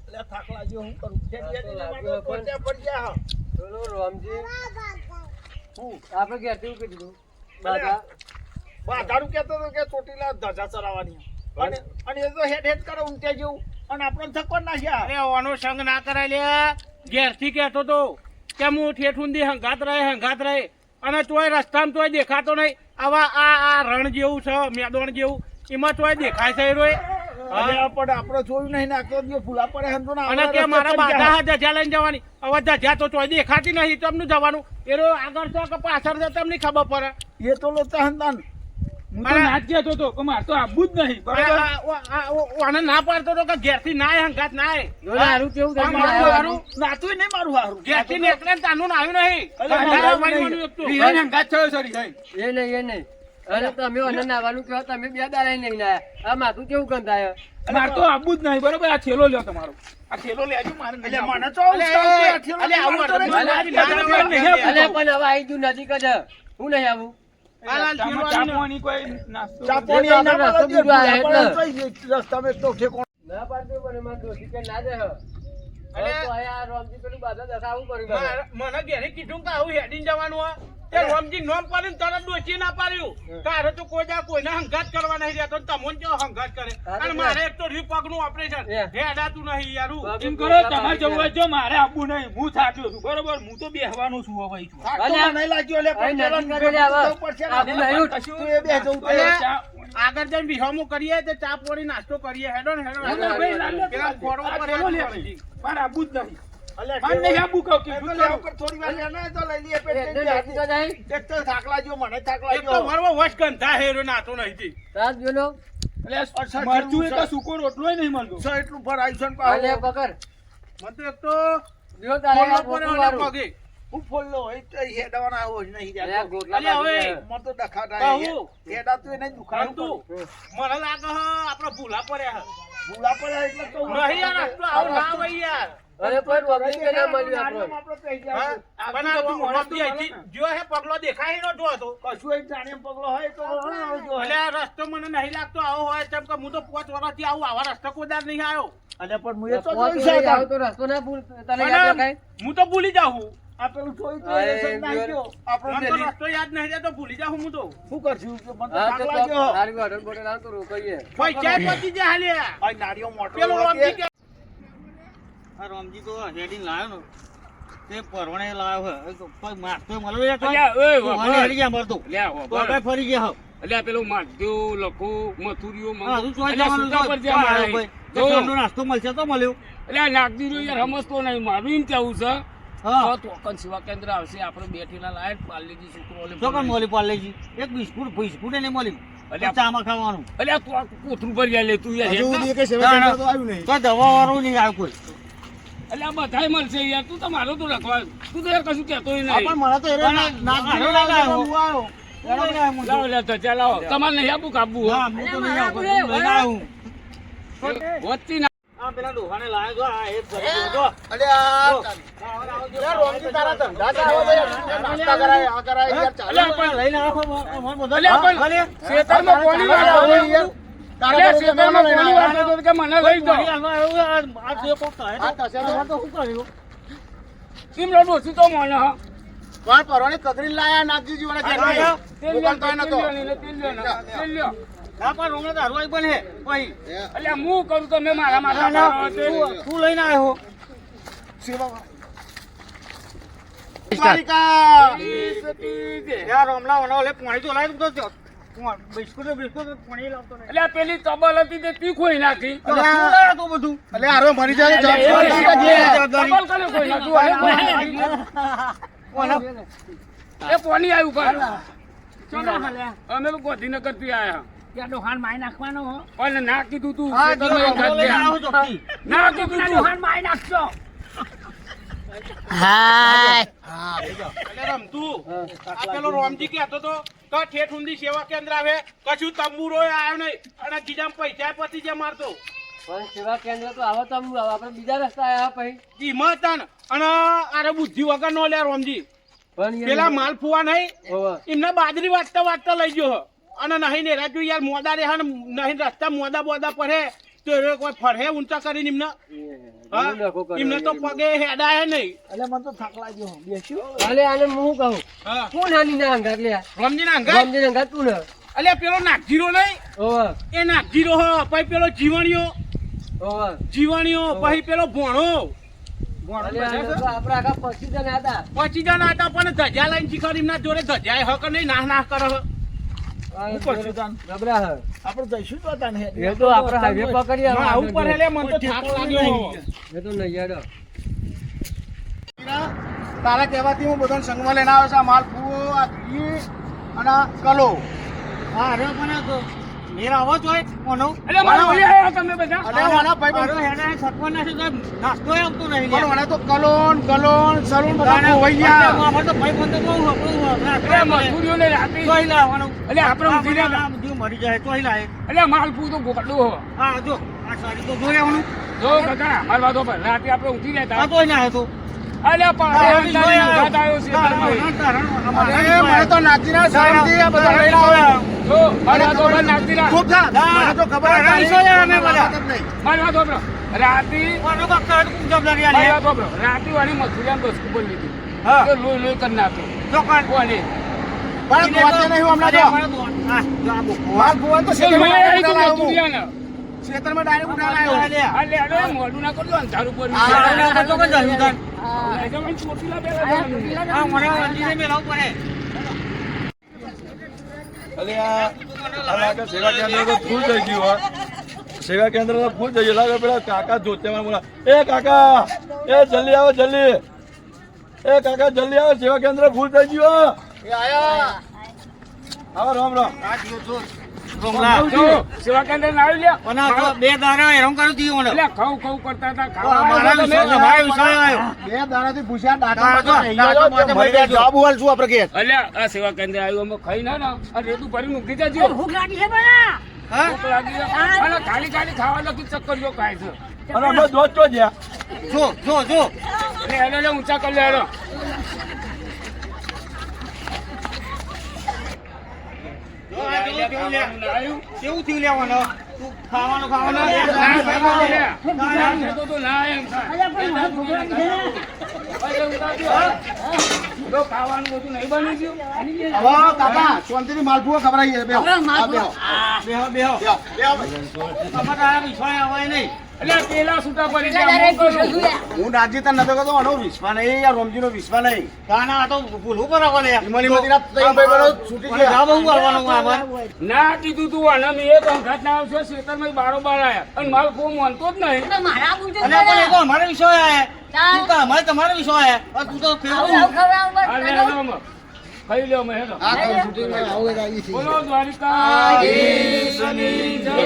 એટલે થાક લાગ્યો હું કરું પડી ગયા બોલો રામજી હું આપણે ક્યાંથી શું કીધું બાધા બાધારું કહેતો હતો કે ચોટીલા ધજા ચરાવવાની અને એ તો હેડ કરે ઊંચે જેવું અને આપણને થકો નાખ્યા અરે ઓનો સંગ ના કરાય લે ઘેરથી કહેતો તો કે હું ઠેઠ ઊંધી હંગાત રહે અને તોય રસ્તામાં તોય દેખાતો નહીં આવા આ રણ જેવું છે મેદાન જેવું એમાં તોય દેખાય છે રોય અને પણ આપણે જોયું નહીં નાખતો દિયો ભૂલા પડે હંધો ના અને કે મારા બાધા ધજા લઈને જવાની હવે ધજા તો તોય દેખાતી નહીં તમને જવાનું એનો આગળ છે કે પાછળ છે તમને ખબર પડે એ તો લોતા હંદાન હું તો ના જ કહેતો હતો કે મારે તો આવવું જ નહીં બરાબર આને ના પાડતો તો કે ઘેરથી નાય હંગાત નાય જોડે હારું કેવું થયું મારું હારું નાતું નહીં મારું હારું ઘેરથી નીકળે ને તાનું આવ્યું નહીં રિહાઈ હંગાત થયો સોરી સાહેબ એ નહીં અરે તમે મને નાવાનું કહો તમે બે દાડા નહીં નાયા આ માથું કેવું ગંધાય મારે તો આવવું જ નહીં બરાબર આ છેલ્લો લ્યો તમારો આ છેલ્લો લેજો મારે એટલે મને તો આવું અલે પણ હવે આવી ગયું નજીક જ હું નહીં આવું ચાપવાની કોઈ નાસ્તો ચાપોની ના ના રસ્તો બીજો આવે એટલે. રસ્તામાં તો ઠેકો ના પાડતો પણ એમાં દોષી કે ના દે હવે તો આ રામજી પેલું બાધા દખાવું કર્યું મને ઘેરે કીધું કે આવું હેડીને જવાનું આ તે રોમજી નોમ પાડીને તરત ડોસી ના પાડ્યું તારે તો કોઈને હંગાત કરવા નહીં રહેતો તમોન જો હંગાત કરે અને મારે એક તો પગનું ઓપરેશન હેડાતું નહીં યારું એમ કરો તમારે જવું હોય જો મારે આવવું નહીં હું થાક્યો છું બરોબર હું તો બેહવાનો છું હવે છું નહીં લાગ્યો લે આગળ જઈને વિહોમો કરીએ તો ચા પોણી નાસ્તો કરીએ હેડો ને હેડો પેલા ફોડો પર મારે આવવું જ નહીં મારે નહીં આવવું કહું કે થોડી વાર લેના તો લઈ લઈએ પેટ એક તો થાક લાગ્યો મને થાક એક તો લાગ્યો મારો વશ ગંધા હેરો નાતો નહીં રાત જોલો એટલે મરચું એ તો સૂકો રોટલો નહીં મળતો સો એટલું ભરાયું છે ને અલે પાછું. પકડ મને તો એક તો જો તારે આ ફોડો ગોટલું પડે વાળું. પગે હું ફોડલો હોય તો હેડવાના આવો જ નહીં અલે આ જાતો. ગોટલા અલે હવે બાજુ મને તો ડખાતા કહું. હેડાતું એને દુખાડું તું મને લાગે આપડે ભૂલા પડ્યા ભૂલા પડ્યા એટલે તો નહીં યાર આટલો આવું ના હોય યાર અરે પણ રોમજી કે ના મળ્યું આપણને. આપણે કહી હા? જાય પણ આ તું મોઢાથી અહીંથી જો હે પગલો દેખાય નો જો હતો કશું એક જાણે પગલો હોય તો આવજો. એટલે આ રસ્તો મને નહીં લાગતો આવો હોય કેમ કે હું તો 5 વર્ષથી આવું આવા રસ્તા કોદાર નહીં આવ્યો અને પણ હું એ તો પોત જોઈ વળી આવો શકું. તો રસ્તો ના ભૂલ તને અને યાદ રખાય હું તો ભૂલી જાઉં આ પેલું જોઈ તો અરે, એ રસ્તો ના ગયો. આપણે મને તો પેલી રસ્તો યાદ નહીં રહેતો ભૂલી જાઉં હું તો શું કરશું કે મને તો હા થાક તો લાગ્યો. હારી હોટલ બોટલ આવ તો રોકાઈએ પૈસા પતી જાય હાલ્યા આ નાળિયો મોટો પેલો હોય રોમજી કે કે આ રોમજી તો હેડીને લાવ્યો ને તે પરવણે લાવ્યો હે કોઈ મારતો મળ્યો યાર કોઈ હેડી ગયા મરતો તો આપણે ફરી ગયા એટલે પેલું માધ્યું લખું મથુરીઓ હા તું ચોઈ જવાનું તો નાસ્તો મળશે તો મળ્યો એટલે આ નાગદી રહ્યું યાર સમજતો નહીં મારું એમ કેવું છે હા તો ટોકન સેવા કેન્દ્ર આવશે આપણે બેઠેલા લાયક પાર્લેજી છોકરો તો કોણ મળી પાર્લેજી એક બિસ્કુટ એને મળી અલ્યા, ચામાં ખાવાનું એટલે આ તું આ કોથરું ભરી લે તું યાર હેઠ. તો દવા વાળું નહીં આવ્યું કોઈ એટલે આ બધાય મળશે યાર તું તો મારો તો લખવા તું તો યાર કશું કહેતો નહીં પણ મને તો લાવો, લાવો લે તો ચાલો તમારે નહીં આપવું કાપવું હો? હા હું તો નહીં આવું લઈને આવું વચ્ચે ના આ પેલા ડોહાને લાવ્યો જો આ એક ભરી જો અરે આ યાર રોમજી તારા ધંધા જ આવો તો યાર નાસ્તા કરાય આ કરાય યાર ચાલે. અલ્યા, પણ લઈને આવો બધા અલ્યા, પણ ખેતરમાં કોની વાત આવે યાર? અલ્યા, ખેતરમાં કોની વાત આવે તો કે મને લઈ દો આ જે કોક કહે આ થશે તો તો શું કર્યું કેમ રડો છું તો મને હા કોણ પરવાણી કગરી લાયા નાગજી જીવાના ઘેર તેલ મોબાઈલ તો લ્યો, નતો. તેલ લ્યો, તેલ લ્યો, તેલ લ્યો. ના પણ રોમણે તો હરવાઈ પણ હે ભાઈ અલ્યા, હું કરું તો મેં મારા માથા ના, મારવા તે. તું લઈને આવ્યો દ્વારિકા યાર રોમલા ઓનો લે પાણી તો લાવી તો બિસ્કુટ પાણી લાવતો નહીં અલ્યા, પેલી તબલ હતી તે તી ખોઈ નાખી અલ્યા, તો બધું અલે હારો મરી જાય તબલ કને ખોઈ નાખ્યું? એ પાણી આવ્યું કર અમે તો ગાંધીનગર થી આયા ત્યાં ડોહાન માઈ નાખવાનો હો અને ના કીધું તું હા, ખેતરમાં એક હાથ દે. આવો ચોખ્ખી ના કીધું તું માઈ નાખજો અલે રમતું આ પેલો રોમજી કહેતો તો કે ઠેઠ ઊંધી સેવા કેન્દ્ર આવે કશું તંબુરો આવ્યો નહીં અને ગીજામ પૈસા પતી જે મારતો પણ સેવા કેન્દ્ર તો આવો તો આપણે બીજા રસ્તા આવ્યા પછી કિંમત અને આરે બુદ્ધિ વગર નો લે રોમજી પણ યાર પેલા માલ ફુવા નહીં હોવે. એમને બાજરી વાટતા લઈ ગયો અને નહીં ને રાજુ યાર મોડા રે નહીં રસ્તા મોડા બોદા પડે તો એ કોઈ ફરહે ઊંચા કરીને એમને હા? એમને તો પગે હેડાય નહીં. એટલે મને તો થાક લાગ્યો બેસ્યું અલે આને હું કહું હા કોણ હાની ના અંગાત લે રમજીને અંગાત ગામજી અંગાત તું ને અલ્યા પેલો નાગજીરો નહીં ઓવે એ નાગજીરો હ પછી પેલો જીવણીઓ ઓવે પછી પેલો ભોણો અલે આને તો આપણા આખા 25 જણા હતા 25 જણા હતા પણ ધજા લઈને શીખર એમના જોડે ધજાય હક નહીં નાહ કરે હ. ઉપર સુદાન ગબરા હે આપણે જઈશું તો હતા ને એ તો આપણે હાઈવે પકડી ના, આવું પર હેલે મને તો થાક લાગ્યો. એ તો નહીં યાર તારા કહેવાથી હું બધાને સંગમાં લઈને આવ્યો છું. આ માલ પૂરો, આ ઘી અને આ કલો. હા અરે પણ મેરા અવાજ હોય કોનો અલ્યા મારા ઓલી આયા તમે બધા અરે વાના ભાઈ અરે હેડે સટવાના છે સાહેબ નાસ્તો આવતો નહીં પણ મને તો કલોન સલૂન બધા ખોવાઈ ગયા. અમાર તો ભાઈ બંધ બહુ અલ્યા મજૂરીઓને રાતે તોય લાવવાનું અલ્યા આપણે ઊંઘી રહ્યા. જીવ મરી જાય તોય લાય અલ્યા માલપુર તો ગોકડું હો હા જો આ સારી તો જોઈ આવવાનું જો કાકા માર વાતો પર રાતે આપણે ઊંઘી આ રહ્યા તોય ના હતો અલ્યા પણ આવ્યો છે અરે મને તો નાચીના શરમથી આ બધા લઈને આવ્યા. જો માર વાતો પર નાખતી રાખ. ચૂપ થા. મને તો ખબર જ નહીં. રહીશો યાર અમે બધા. વાત જ નહીં. માર વાતો પર રાતે કોનો બક્કા જવાબદારી માર આલી વાતો પર રાતે વાળી મથુરિયા બસ બોલ લીધી હા તો લોહી લોહી કરી નાખ્યો તો કોણ કોને પણ પહોંચે નહીં હું હમણાં તો. હા જો આ બુક માલ ભુવન તો એ ખેતરમાં મેં આવી ઉડાડ્યા તું હું. મથુરિયાને. ખેતરમાં ડાયરેક્ટ ઉડાડ્યા હું. અલે અલે મોઢું ના કરજો અંધારું પર આ તો કોણ જાય ઉધાર ચોટીલા પેલા જવાનું. આ મને વંદીને મેલાવ પડે સેવા કેન્દ્ર તો ફૂલ થઈ ગયું હોય. સેવા કેન્દ્ર તો ફૂલ થઈ ગયું. લાગે પેલા કાકા જોતે બોલા, એ કાકા એ જલ્દી આવો જલ્દી. એ કાકા જલ્દી આવો, સેવા કેન્દ્ર ફૂલ થઈ ગયું હો. એ આયા. આવો રામ રામ. જો, સેવા કેન્દ્ર ના આવી લ્યા. પણ આ તો બે દાડા હેરાન કરું દીધું મને એટલે ખાવ ખાવ કરતા હતા મારા વિશ્વાસ આવ્યો બે દાડાથી ભૂસ્યા દાંતા હા, પડતા જો, નહીં. આ તો દાંતા મરી ગયા. જવાબ ઉવાલ છું આપણે ઘેર. અલ્યા આ સેવા કેન્દ્ર આવ્યું અમે ખાઈ ના ના આ રેતું ભરીને ઊંઘી જજો. ભૂખ લાગી છે બના હા ભૂખ લાગી છે. અને ખાલી ખાલી ખાવા લગી ચક્કર જો ખાય છે અને અમે દોસ્ત તો જ્યાં. જો એટલે એને ઊંચા કરી લે કેવું થયું લેવાનું તું ખાવાનું ખાવાનું ખાવાનું બધું નહીં બની ગયું હવે કાકા શાંતિથી માલપુઓ ખવડાવીએ. બેહો. હા, બેહો. બેહો બેહો. તમારા વિશ્વાસ આવે નહીં એટલે પેલા છૂટા પડી ગયા હું કરું. હું નાજી તને નતો કહેતો, આનો વિશ્વાસ નહીં, યાર રોમજીનો વિશ્વાસ નહીં. કાના આ તો ભૂલું બરાબર લે ઈમાની મતીના ત્રણ ભાઈ બહેનો છૂટી ગયા. જા બહુ કરવાનું આભાર ના કીધું તું અને મેં એક અંગાત ના આવશે ખેતરમાં બારોબાર આયા અને માલ કોઈ માનતો જ નહીં તો મારા બુજે અને પણ એ તો અમારે વિશ્વાસ આવે ચાલ. તું તો અમારે તમારો વિશ્વાસ આવે પણ તું તો ફેરવું આ લે હેલો અમે. ખાઈ લ્યો અમે હેલો આ ત્રણ છૂટીને આવું એટલે આવી છે. બોલો દ્વારિકાધીશની જય.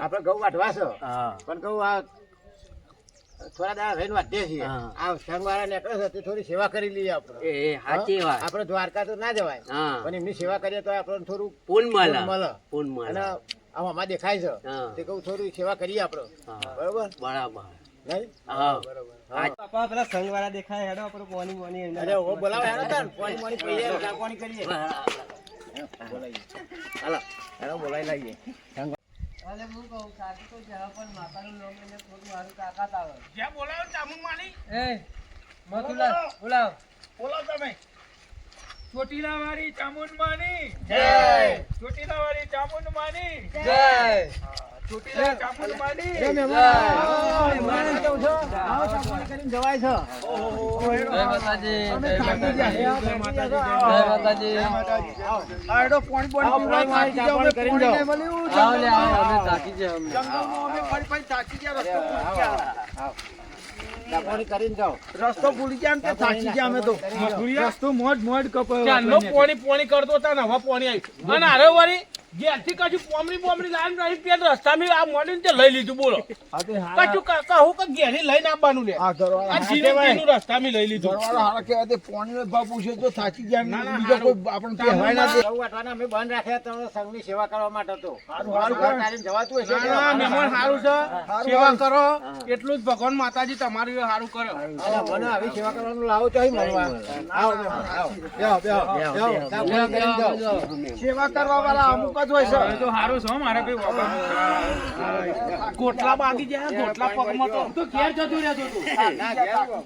આપણે ઘઉં વાઢવા છે પણ ઘઉં આ થોડા દાડા રહીને વાઢીએ છીએ. આ સંઘવાળા નીકળે છે તે થોડી સેવા કરી લઈએ આપણે. સાચી વાત આપણે દ્વારકા તો ના જવાય હા પણ એમની સેવા કરીએ તો આપણને થોડું પૂન મળે. પૂન અને આમાં દેખાય છે હા. તે કહું થોડી સેવા કરીએ આપણે. હા. બરોબર બરાબર નહીં? હા અરે ઓ બોલાવો હેડો તાન. પાણી વાણી પીએ, ચા પાણી કરીએ. હાલો હેડો બોલાવી લાવીએ. અલે હું કહું સાચું તો જરા પણ માતાનું નામ લઈને થોડું મારું તાકાત આવે. જ્યાં બોલાવો ચામુંડ માની એ મથુલા બોલાવ. બોલો તમે. ચોટીલા વાળી ચામુંડ માની જય. ચોટીલા વાળી ચામુંડ માની જય. ચોટીલા ચામુંડ માની જય મહેમાન કેવું છો? આવો ચાપણી કરીને જવાય છે. જય માતાજી. અમે જય થાકી માતાજી. ગયા. જય માતાજી. આ એડો પોણી પોણી આવો પીવડાવી થાકી ગયા. અમે ચાપણી કરીને પોણી જાઓ. નહીં મળ્યું. આવો લે આવો અમે થાકી ગયા અમે. જંગલમાં અમે ફરી ફરી થાકી ગયા. રસ્તો ભૂલી ગયા. ચાપણી કરીને જાઓ. રસ્તો ભૂલી ગયા ને તે થાકી ગયા અમે તો. રસ્તો મોડ મોડ કપાયો ચાંદનો પોણી કરતો હતા ને હવે પોણી આવ્યું અને અરે વારી ઘેરથી કશું પોમરી લાઈન રહી પેલ રસ્તામાં આ મોડીને તે લઈ લીધું બોલો કશું કહું કે ઘેરી લઈને આવવાનું લે આ ઘરવાળા આ જીનું રસ્તામાં લઈ લીધું ઘરવાળા હારા કહેવાય તે પોણીનો ભાવ પૂછ્યો તો થાકી ગયા ને ના, ના, બીજો કોઈ આપણને કહેવાય ના દે. ગૌ વાટવાના અમે બંધ રાખ્યા તો સંઘની સેવા કરવા માટે તો. હારું, ઘર હારું. તારીને જવાતું હશે કે ના, મહેમાન સારું છે સેવા કરો એટલું જ ભગવાન માતાજી તમારું એ સારું કરે અને મને આવી સેવા કરવાનું લાવો તો અહીં મળવા. આવો મહેમાન, આવો. બેહો, બેહો, બેહો. ચાપણી કરીને જાઓ. સેવા કરવા વાળા અમુક જ હોય છે. સારું છે મારે ગોટલા બાંધી જાય ગોટલા પગમાં તો ઘેર જતું રહેતો તું ના, ઘેર આવો.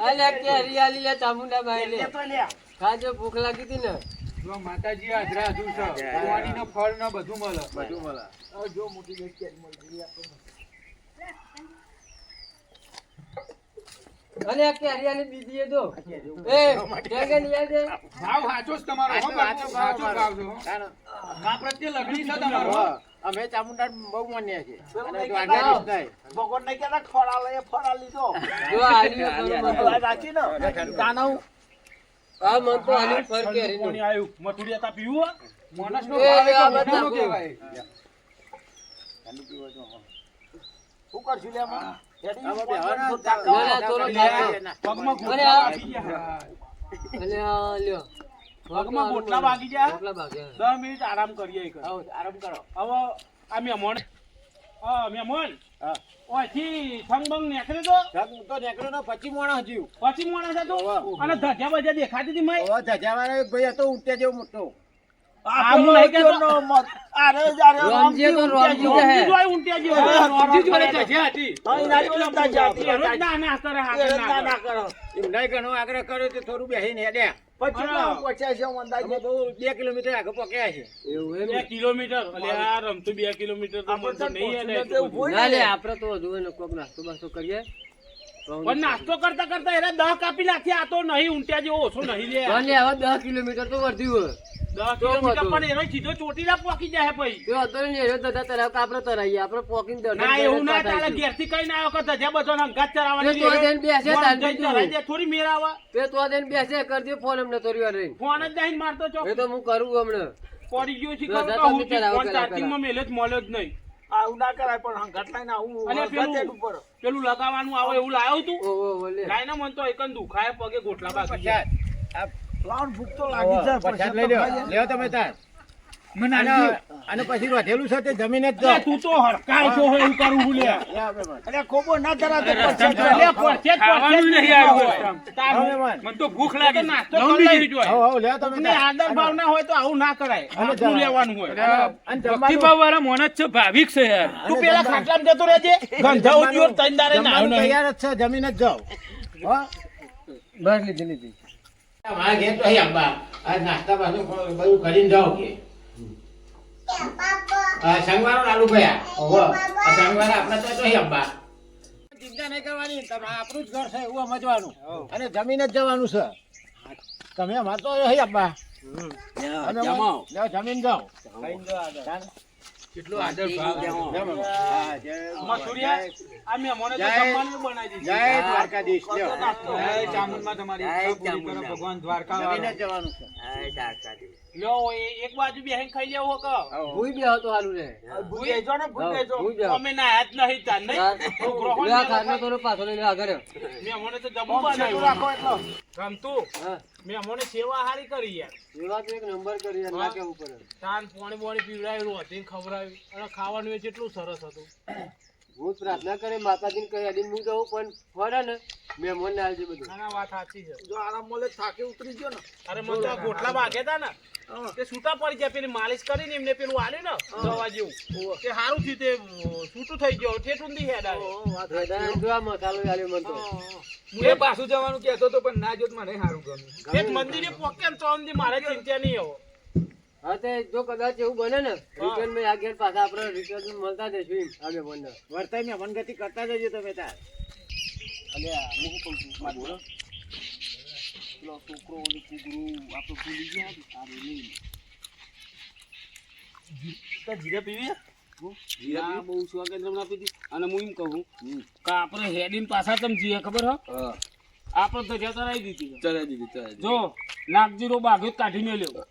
અરે કેરી આલી લે ચામુંડા બાઈ લે. ખાજો ભૂખ લાગી હતી ને. માતાજી હાજરા હજુ છે પાણી નો ફળ નો બધું મળે બધું મળે. અને આ કેરી આલી બીજી એ દો. એ કેકે લઈ આવજે. ભાવ સાચો જ તમારો હો, સાચો સાચો ભાવ ભાવ છે હો. તાનો. આ પ્રત્યે લગણી છે તમારો હો, અમે ચામુંડા બહુ માનીએ છીએ અને જો આગાડી જ નહીં. ભગવાન ને કહેતા ફળા લઈએ ફળા લીધો જો આલી આ રાખી ને દાનવ આ મન તો આલી ફર કેરી નું. પાણી આવ્યું મથુરિયા તા પીવું માણસનો એ ભાવ આ એટલો બધા મોટો કહેવાય. શું કરશું લે આમાં? આમાં બેહવાના જ ના, ના, થોડો ના, ના. પગમાં અરે ગોટલા આ- વાગી ગયા અને આ લ્યો. પગમાં ગોટલા વાગી ગયા ગોટલા ભાગ્યા. 10 મિનિટ આરામ કરીએ એક. આવો, આરામ કરો. હવે આ મહેમાન મહેમાન હા. ઓયથી થંગબંગ નીકળ્યો તો સાહેબ, હું તો નીકળ્યો ને પછી માણસ જીવ. પછી માણસ હતો ઓવા. અને ધજા બજા દેખાતી હતી મય હવે ધજાવાળા એક ભાઈ હતો ઊંટિયા જેવો મોટો. આ હું નહીં કહેતો. રોમજી તો રોમજી જ હે. જોઈ ઊંટિયા જેવો. રોમજી જોડે ધજા હતી. એનો જ ના ના કરે હાથ ના કરે. એમ નહીં ઘણો આગ્રહ કર્યો તો થોડું બેસીને હેડ્યા. અમે બહુ 2 કિલોમીટર આગળ પહોંચ્યા છે. એવું એમ? 2 કિલોમીટર અલે આ રમતું 2 કિલોમીટર તો મને નહીં યાદ આવે. ના લે આપણે તો હજુ એને કોક નાસ્તો બાસ્તો કરીએ. પણ નાસ્તો કરતા કરતા એને 10 કાપી નાખ્યા. આ તો નહીં ઊંટિયા જેવો ઓછો નહીં લે. પણ લે હવે 10 કિલોમીટર તો વર્ધ્યું હોય. 10 કિલોમીટર પણ એનો સીધો ચોટીલા પહોંચી જાય પછી. તો હતો ને એ દાદા તરાવ કે આપણે તરાઈએ આપણે પોકીને દર્શન ના કરીને એવું ના પાછા ચાલે. આવીશું. ઘેરથી કઈ ના આવ્યો કે ધજા બધો અંગાત તે ચરાવવાની તો જઈને બેસે તાન જઈને બીજું. ચરાઈ દે. થોડી મેર આવે. તે તો તેને બેસે કરજે ફોન અમને થોડી વાર રહીને. ફોન જ નહીં મારતો ચોક. એ તો હું કરું હમણાં. પડી ગયો છે દાદા કહું તમે ચલાવો ફોન પેલા ચાર્જિંગમાં મેલે જ મળ્યો જ નહીં. આવું ના કરાય પણ હંગાત લઈને આવું અને હંગાત ઉપર પેલું લગાવવાનું આવે એવું લાવ્યો તું ઓ બોલે. લાઈને મન તો એકન દુખાય પગે ગોટલા બાકી પ્રસાદ. આ લાવણ ભૂખ તો લાગી જાય પ્રસાદ લઈ લ્યો. લ્યો તમે તાર. મને અને આલજો. અને પછી વધેલું છે તે જમીન જ અલે જાઓ. તું તો હડકાય છો એવું કરું હું લે. લે આપણે પણ. અરે ખોબો ના ધરાતો લે પછી પડશે જ ખાવાનું નહીં આવ્યું. તાર હવે મહેમાન. મને તો ભૂખ લાગી. નાસ્તો લાવું કરી બીજી. જોઈએ. આવો, આવો, લ્યો તમે તમને તાર. આદર ભાવ ના હોય તો આવું ના કરાય. અને આટલું લેવાનું હોય. અને જમવાનું- ભક્તિભાવ વાળા મોન જ છે ભાવિક છે યાર. તું પેલા ખાટલામાં જતો રહેજે. ગંધા ઉદ્યોગ ત્રણ દાડે ના આવ્યો જમવાનું નહીં. તૈયાર જ છે જમીન જ જાઓ. હો? બસ લીધી લીધી. મારા ઘેર તો અહીં અંબા. આ નાસ્તા પાછું બધું કરીને જાઓ કે. સંગવારો લાલુ ભયા. ઓહો. આ સંગવારો આપણે તો અહીં અંબા. ચિંતા નહીં કરવાની. તમારે આપણું જ ઘર છે એવું સમજવાનું. અને જમીન જ જવાનું છે. તમે અમારે તો અહીં અંબા. અને લ્યો, જમીન જાઓ. કેટલો આદર ભાવ. હા, જય મથુરિયા, આ મહેમાને તો જય- જમવાનું બનાવી દીધું. જય દ્વારકાધીશ. લ્યો. જય ચામુંડમાં તમારી ઈચ્છા પૂરી કરો ભગવાન દ્વારકા જમીન વાળો. જ જવાનું છે. લ્યો, એક બાજુ બેહીને ખાઈ લેવો કે ભૂઈ બે હતો હાલું રે. ભૂખ લેજો ને ભૂખ લેજો ભૂઈ બે. અમે ના જ નહીં તાર નહીં લે આ ખાટલો થોડો પાછો લઈને આગળ રહ્યો. મહેમાને તો જમવું સેટું બનાવ્યું. રાખો એટલો રમતું હા. મહેમાને સેવા હારી કરી યાર. એવા તો એક નંબર કરી યાર, ના કેવું પડે. તાન પાણી પાણી પીવડાવેલું હતી ખવડાવ્યું અને ખાવાનું એ કેટલું સરસ હતું. હું પ્રાર્થના કરે માતાજીને કહી અડીને હું જઉં પણ ફરે ને મહેમાન ને આવજે બધું. ના, ના, વાત સાચી છે. જો આરામ મળે થાકે ઉતરી ગયો ને અરે મને તો આ ગોટલા વાગ્યા તા ને તે છૂટા પડી ગયા. પેલી માલિશ કરીને એમને પેલું આલ્યું ને દવા જેવું તે સારું થયું. તે છૂટું થઈ ગયો ઠેઠ ઊંધી હેડ આવી. વેદાંત જો આ મસાલો આલ્યો મને તો. હું એ પાછું જવાનું કહેતો તો પણ ના જોત મને સારું ગમ્યું. એક મંદિરે પોકે ને તો ઊંધી મારે ચિંતા નહીં હવે. હા તે જો કદાચ એવું બને ને રિટર્ન માં આ ઘેર પાછા આપણે રિટર્ન મળતા જઈશું એમ આ મહેમાનને. વર્તાય ને વનગતિ કરતા જજો તમે તાર. અલ્યા હું શું કહું છું મારું બોલો. પેલો છોકરો ઓલી કુકરું આપણે ભૂલી ગયા સારું નહીં. જીરા પીવી ના, બહુ સ્વાગત ના આપી હતી. અને હું એમ કહું કે આપણે હેડીને પાછા તમે જઈએ ખબર હો આપણે તો જતા રહી દીધી. ચલાવી દીધી જો નાગજીરો બાઘો કાઢી મેલ્યો,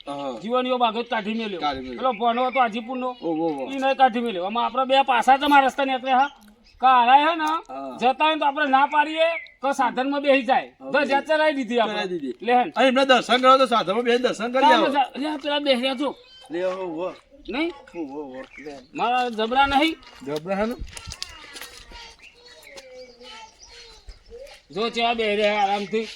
જીવનીઓ બાઘો કાઢી મેલ્યો, પેલો ભણો હતો હાજીપુર નો એ નહીં કાઢી મેલ્યો. આમાં આપણે બે પાછા તમારા રસ્તા નીકળે હા કાળા હે ને જતા હોય તો આપણે ના પાડીએ તો સાધન માં બેસી જાય તો જ્યાં ચલાવી દીધી આપણે લે હે. એમને દર્શન કરો તો સાધમાં બે દર્શન કરી આવો. અલ્યા પેલા બેસ્યા છો લે હો નહીં મારા જબરા નહીં ગભરા હે ને જો ચા બે રહ્યા આરામથી.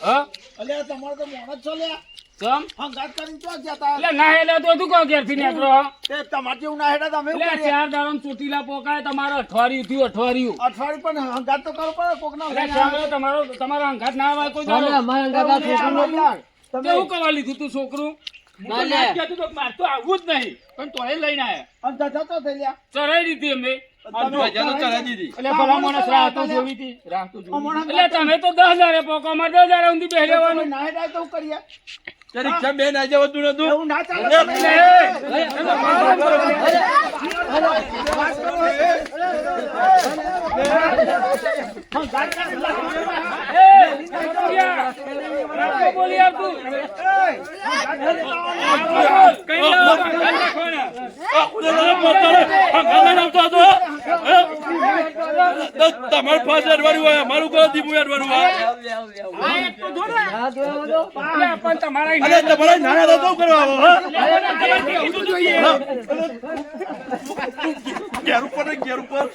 હા અલ્યા તમારે તો મોણ જ છો લ્યા ચમ હંગાત કરીને તો જતા એટલે ના હેલે તો તું કહો ઘેરથી નીકળો. તે તમારે જેવું ના હેડા તમે એવું એટલે કરીએ. 4 દાડમ ચોટીલા પોકાય તમારે અઠવાડિયું થયું અઠવાડિયું. અઠવાડિયું પણ હંગાત તો કરવો પડે કોક એટલે શ્યામલો તમારો અંગાત ના આવે કોઈ દાડો. અમારા અંગાત આ છોકરું નથી. કેવું કરવા લીધું તું છોકરું? ના લે. કહેતું તો મારે તો આવવું જ નહીં પણ તોય લઈને આયા. જતો થઈ ગયા ચરાઈ દીધી અમે. ચલાવી દીધી. એટલે ભલા માણસ રાહતો જોવી હતી. એટલે તમે તો 10,000 પોકો અમારે 10,000 ઊંધી બેસી રહેવાનું. ના હેડાય તો શું કરીએ તે રિક્ષા બે ના જવાતું નતું. એવું ના ચાલે બોલી આવતું તમારું ફાસ અડવાનું હોય અમારું કરો ધીમું અડવાનું હોય. પણ તમારા અરે તમારા નાના તો શું કરવા આવો, હા? ઘેર ઉપર ને ઘેર ઉપર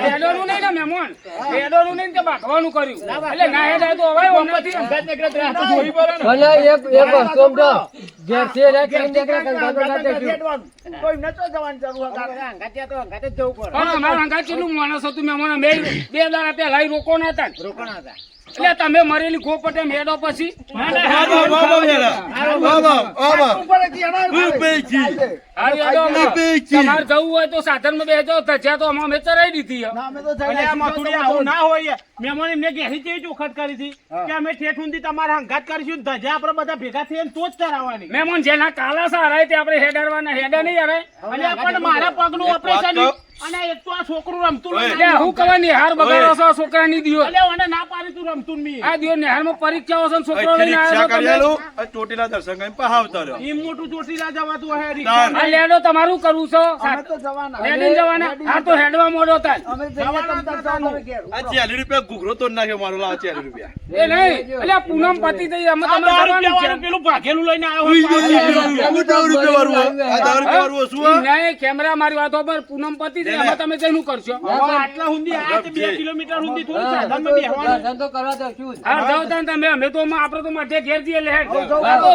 હેડોનું નહીં ને મહેમાન હેડોનું નહીં કે બાંધવાનું કર્યું એટલે ના હેડાય તો હવે ઓમથી અંગાત નીકળે તો રાહતો જોવી પડે ને. ભલે એક વસ્તુ સમજો ઘેરથી રે ટ્રેન નીકળે કંગાતો કાઢે છું. કોઈ નતો જવાની જરૂર હંગાત્યા તો હંગાત જ જવું પડે. પણ અમારા અંગાત કેટલું માણસ હતું મહેમાન અમે 2 દાડા પહેલા રોકો ના હતા ને. રોકણા હતા. એટલે તમે મરેલી ગોપટે મેડો પછી વાહ વાહ વાહ વાહ યાર. વાહ વાહ વાહ વાહ. ઉપર જ એના ઉભેજી. હારી હેડો તમારે જવું હોય તો સાધનમાં બેસજો ધજા તો અમે ચરાઈ દીધી હે. ના અમે તો અરે આ મથુરી આવું ના હોય મહેમાન એમને ઘેરી જેવી ચોખટ કરી હતી કે અમે ઠેઠ ઊંધી તમારા હંગાત કરીશું ધજા આપણે બધા ભેગા થઈને તો જ ચરાવવાની. મહેમાન જેના કાલા સારા તે આપણે હેડારવાના હેડા નહીં યાર. અને પણ મારા પગનું ઓપરેશન અને એક તો આ છોકરું રમતું નહીં. એટલે હું કહેવાય નિહાર બગાડો છો છોકરાની દિયો. એટલે મને ના પાડી તું રમતું નહીં. આ દિયો નિહારમાં પરીક્ષાઓ છે ને છોકરો લઈને આવ્યો તો તમે ચોટીલા દર્શન કરીને પહાવતા રહ્યો. ઈ મોટું ચોટીલા જવાતું હે ના. રિક્ષા. આ લેડો તમારું કરવું છો અમે તો જવાના હેડીને જવાના. હા તો હેડવા મોડો થાય. અમે જઈએ તમ તાર તમે ઘેર આ 40 રૂપિયા ઘૂઘરો તો નાખ્યો મારો લાવ 40 રૂપિયા. એ નહીં એટલે આ પૂનમ પતિ થઈ અમે તમે જવાનું છે. પેલું ભાગેલું લઈને આવ્યો આ 10 રૂપિયા વાળું હોય. આ 10 રૂપિયા વાળું શું હોય? નહીં કેમેરા મારી વાતો પર પૂનમ પતિ થઈ અમે તમે જઈને કરશો. આટલા સુધી આ 2 કિલોમીટર સુધી થોડું સાધનમાં બેહવાનું. દર્શન તો કરવા દઉં છું. હા જાવ તાન તમે અમે તો આપણે તો મધ્ય ઘેર જઈએ લે તો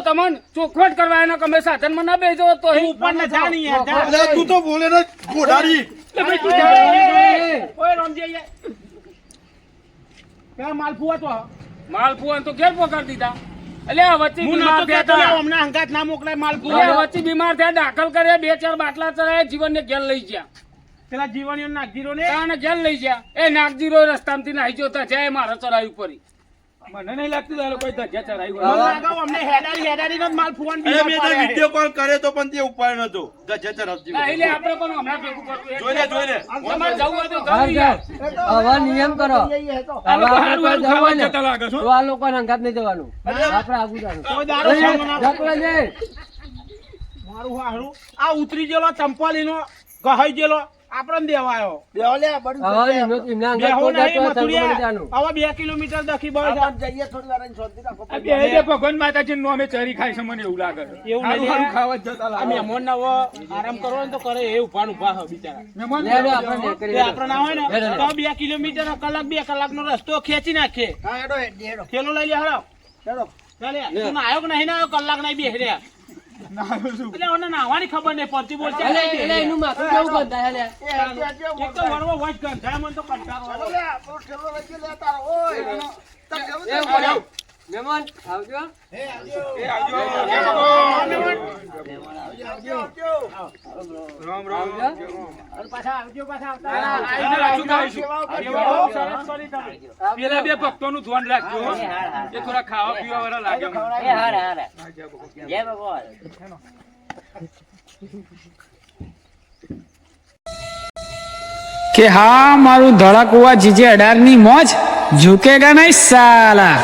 તમને ચોખવટ કરવા એના કે અમે સાધનમાં ના બેસજો તો ઉપર ના જાણી યાર. અરે તું તો બોલે ને ગોડારી. ઓય રમજી પેલા માલફુઆ તો માલફુઆ તો ઘેર પકડી દીધા. એટલે આ વચ્ચે બીમાર થયા હમણાં હંગાત ના મોકલાય માલફુઆ. વચ્ચે બીમાર થયા દાખલ કર્યા 2-4 બાટલા ચડાયા જીવનને ઘેર લઈ ગયા. પેલા જીવનીઓ નાગજીરો ને તાને ઘેર લઈ ગયા. એ નાગજીરો રસ્તામાંથી નાહી જોતા જાય મારા ચડાઈ ઉપર. મને નહીં લાગતું આ લોકો ધજા ચડાઈ અમને હેડારી નો માલ ફુવાન અરે મેં તો વિડિયો કોલ કર્યો તો પણ તે ઉપાડ નતો. ધજા ચરાવતી એટલે આપણે પણ હમણાં ભેગું કરવું. જોઈ લે તમારે જવું હોય તો હા, જવું યાર. હવે નિયમ કરો. જઈએ તો હવે આપણે હારું જવું હોય ને જતા લાગે છો. તો આ લોકોને અંગાત નહીં જવાનું. આપણે આગું જવાનું. કોઈ દારૂ સામે ના- જતો રહેજે. મારું હારું આ ઉતરી ગયેલો ચંપાલીનો ગહાઈ ગયેલો આપણને દેવાયો બેહો લે, બળું હવે છે. એમને- એમને અંગાત બેહો કોઈ નહીં, જાતનું મથુરિયા. સંગ મળી જાનું. હવે 2 કિલોમીટર દખી બસ આપણે જઈએ થોડી વાર રહીને શાંતિ રાખો. આ બે ભગવાન માતાજી નું અમે ચરી ખાય છે મને એવું લાગે છે. એવું સારું નહીં સારું લે. ખાવા જ જતા આ લાગે. મહેમાન ના આરામ કરો ને તો કરે એ ઉભા હ બિચારા મહેમાન લે લે આપણે નીકળી તે આપણે ના હોય ને લે, લે, લે. તો 2 કિલોમીટર કલાક 2 કલાકનો રસ્તો ખેંચી નાખે હા, હેડો, હેડો. થેલો લઈ લે હળો હેડો. ચાલે તું નાયો કે નહીં નાયો કલાક નહીં બેહી રહ્યા એટલે ઓને નાવાની ખબર નહીં પડતી બોલ ચાલ એટલે- એટલે એનું માથું કેવું ગંધાય લે. એ હેડે, હેડે, એક તો વળવો વચ ગંધાય મને તો કંટાળો હેડો આવે. લે, આપણો ઠેલો લઈ ગયો લે તારો. ઓય, તાર જવું એ છે? બોલો. મહેમાન આવજો. આવજો, આવજો. અને પાછા આવજો પાછા આવતા આવીને રાજુ ખાઈશું. સેવાઓ કરજો. બહુ સરસ કરી તમે. પેલા બે ભક્તોનું ધ્યાન રાખજો હો. એ થોડા ખાવા પીવા વાળા લાગે મને. કે હા મારું ધડાકુવા જીજે 18 ની મોજ ઝુકેગા નહીં સાલા.